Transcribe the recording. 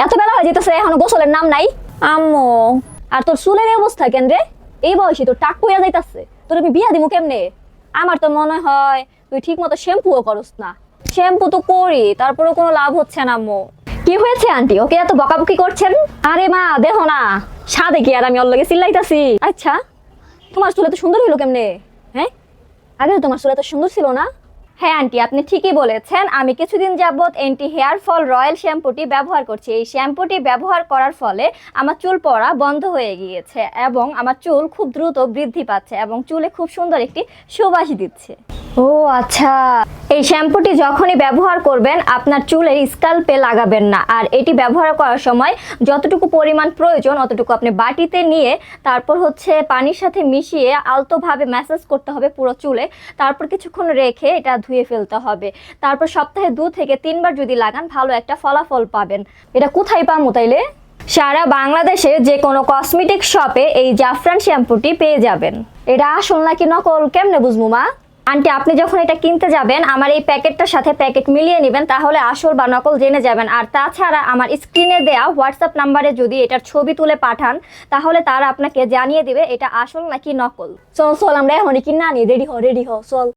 এত বেলা হয়ে যেতেছে এখনো গোসলের নাম নাই। আম্মু, আর তোর চুলের এই অবস্থা কেন রে? এই বয়সে তোর টাক পইয়া যাইতাছে, তোর আমি বিয়া দিমু কেমনে? আমার তো মনে হয় তুই ঠিক মতো শ্যাম্পুও করস না। শ্যাম্পু তো করি, তারপরে কোনো লাভ হচ্ছে না আম্মু। কি হয়েছে আন্টি, ওকে এত বকাবকি করছেন? আরে মা দেখো না, সাদে কি আর আমি ওর লগে চিল্লাইতাছি? আচ্ছা, তোমার চুল এত সুন্দর হইলো কেমনে? হ্যাঁ, আগে তো তোমার চুল এত সুন্দর ছিল না। হ্যাঁ আন্টি, আপনি ঠিকই বলেছেন। আমি কিছুদিন যাবত অ্যান্টি হেয়ার ফল রয়্যাল শ্যাম্পুটি ব্যবহার করছি। এই শ্যাম্পুটি ব্যবহার করার ফলে আমার চুল পড়া বন্ধ হয়ে গিয়েছে এবং আমার চুল খুব দ্রুত বৃদ্ধি পাচ্ছে এবং চুলে খুব সুন্দর একটি সুবাস দিচ্ছে। ও আচ্ছা, এই শ্যাম্পুটি যখনই ব্যবহার করবেন আপনার চুলের স্ক্যাল্পে লাগাবেন না। আর এটি ব্যবহার করার সময় যতটুকু পরিমাণ প্রয়োজন অতটুকু আপনি বাটিতে নিয়ে তারপর হচ্ছে পানির সাথে মিশিয়ে আলতোভাবে ম্যাসাজ করতে হবে পুরো চুলে। তারপর কিছুক্ষণ রেখে এটা ধুয়ে ফেলতে হবে। তারপর সপ্তাহে 2 থেকে 3 বার যদি লাগান ভালো একটা ফলাফল পাবেন। এটা কোথায় পামু তাইলে? সারা বাংলাদেশে যে কোনো কসমেটিক শপে এই জাফরান শ্যাম্পুটি পেয়ে যাবেন। এটা আসল নাকি নকল কেমনে বুঝবো মা? আন্টি, আপনি যখন এটা কিনতে যাবেন আমার এই প্যাকেটটার সাথে প্যাকেট মিলিয়ে নেবেন, তাহলে আসল বা নকল জেনে যাবেন। আর তাছাড়া আমার স্ক্রিনে দেয়া হোয়াটসঅ্যাপ নাম্বারে যদি এটার ছবি তুলে পাঠান তাহলে তারা আপনাকে জানিয়ে দিবে এটা আসল নাকি নকল। চল চল আমরা এখনই কিনা নি, রেডি হ চল।